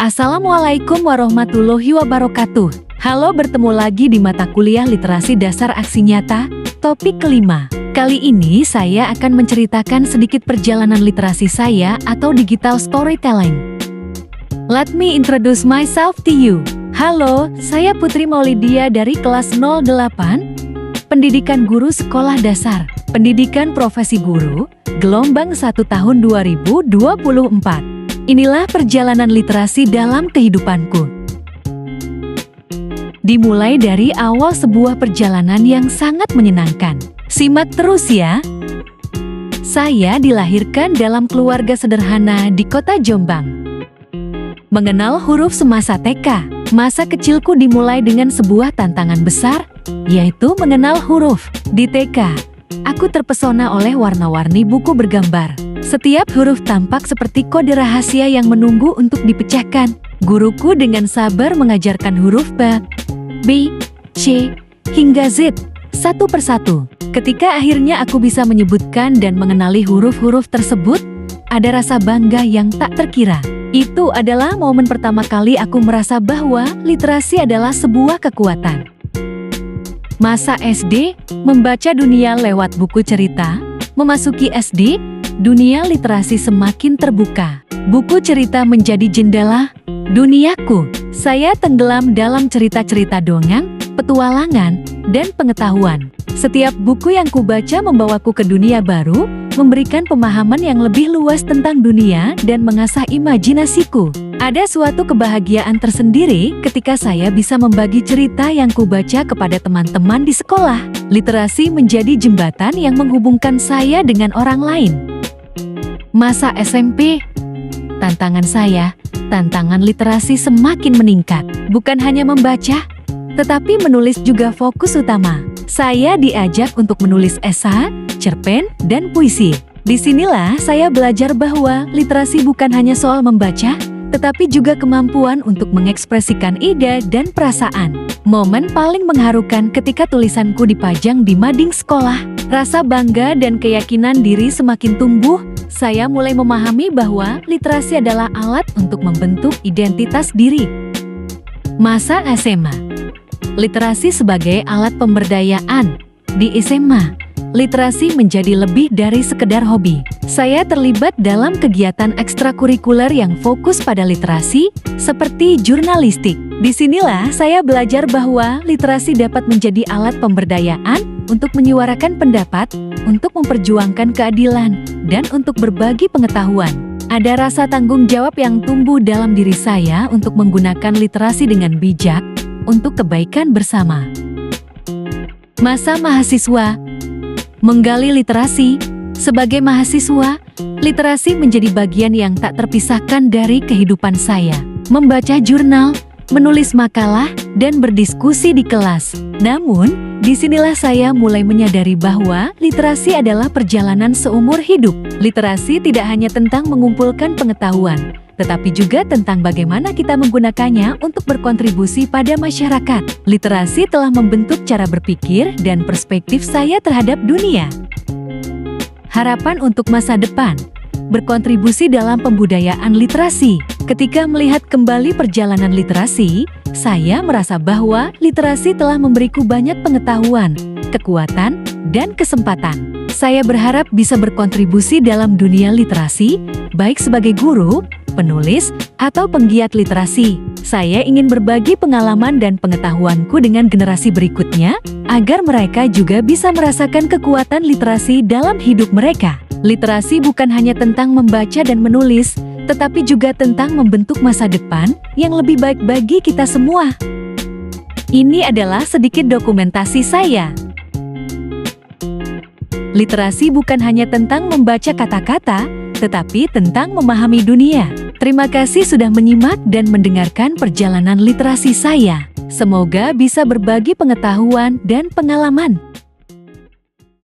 Assalamualaikum warahmatullahi wabarakatuh. Halo, bertemu lagi di mata kuliah Literasi Dasar Aksi Nyata, topik kelima. Kali ini saya akan menceritakan sedikit perjalanan literasi saya atau digital storytelling. Let me introduce myself to you. Halo, saya Putri Maulidia dari kelas 08, Pendidikan Guru Sekolah Dasar, Pendidikan Profesi Guru, Gelombang 1 tahun 2024. Inilah perjalanan literasi dalam kehidupanku. Dimulai dari awal sebuah perjalanan yang sangat menyenangkan. Simak terus ya. Saya dilahirkan dalam keluarga sederhana di kota Jombang. Mengenal huruf semasa TK, masa kecilku dimulai dengan sebuah tantangan besar, yaitu mengenal huruf. Di TK, aku terpesona oleh warna-warni buku bergambar. Setiap huruf tampak seperti kode rahasia yang menunggu untuk dipecahkan. Guruku dengan sabar mengajarkan huruf B, C, hingga Z, satu persatu. Ketika akhirnya aku bisa menyebutkan dan mengenali huruf-huruf tersebut, ada rasa bangga yang tak terkira. Itu adalah momen pertama kali aku merasa bahwa literasi adalah sebuah kekuatan. Masa SD, membaca dunia lewat buku cerita. Memasuki SD, dunia literasi semakin terbuka. Buku cerita menjadi jendela duniaku. Saya tenggelam dalam cerita-cerita dongeng, petualangan, dan pengetahuan. Setiap buku yang kubaca membawaku ke dunia baru, memberikan pemahaman yang lebih luas tentang dunia dan mengasah imajinasiku. Ada suatu kebahagiaan tersendiri ketika saya bisa membagi cerita yang kubaca kepada teman-teman di sekolah. Literasi menjadi jembatan yang menghubungkan saya dengan orang lain. Masa SMP, tantangan literasi semakin meningkat. Bukan hanya membaca, tetapi menulis juga fokus utama. Saya diajak untuk menulis esai, cerpen, dan puisi. Disinilah saya belajar bahwa literasi bukan hanya soal membaca, tetapi juga kemampuan untuk mengekspresikan ide dan perasaan. Momen paling mengharukan ketika tulisanku dipajang di mading sekolah. Rasa bangga dan keyakinan diri semakin tumbuh. Saya mulai memahami bahwa literasi adalah alat untuk membentuk identitas diri. Masa SMA, literasi sebagai alat pemberdayaan. Di SMA, literasi menjadi lebih dari sekedar hobi. Saya terlibat dalam kegiatan ekstrakurikuler yang fokus pada literasi, seperti jurnalistik. Disinilah saya belajar bahwa literasi dapat menjadi alat pemberdayaan untuk menyuarakan pendapat, untuk memperjuangkan keadilan, dan untuk berbagi pengetahuan. Ada rasa tanggung jawab yang tumbuh dalam diri saya untuk menggunakan literasi dengan bijak, untuk kebaikan bersama. Masa mahasiswa, menggali literasi. Sebagai mahasiswa, literasi menjadi bagian yang tak terpisahkan dari kehidupan saya. Membaca jurnal, menulis makalah, dan berdiskusi di kelas. Namun, disinilah saya mulai menyadari bahwa literasi adalah perjalanan seumur hidup. Literasi tidak hanya tentang mengumpulkan pengetahuan, tetapi juga tentang bagaimana kita menggunakannya untuk berkontribusi pada masyarakat. Literasi telah membentuk cara berpikir dan perspektif saya terhadap dunia. Harapan untuk masa depan, berkontribusi dalam pembudayaan literasi. Ketika melihat kembali perjalanan literasi, saya merasa bahwa literasi telah memberiku banyak pengetahuan, kekuatan, dan kesempatan. Saya berharap bisa berkontribusi dalam dunia literasi, baik sebagai guru, penulis, atau penggiat literasi. Saya ingin berbagi pengalaman dan pengetahuanku dengan generasi berikutnya, agar mereka juga bisa merasakan kekuatan literasi dalam hidup mereka. Literasi bukan hanya tentang membaca dan menulis, tetapi juga tentang membentuk masa depan yang lebih baik bagi kita semua. Ini adalah sedikit dokumentasi saya. Literasi bukan hanya tentang membaca kata-kata, tetapi tentang memahami dunia. Terima kasih sudah menyimak dan mendengarkan perjalanan literasi saya. Semoga bisa berbagi pengetahuan dan pengalaman.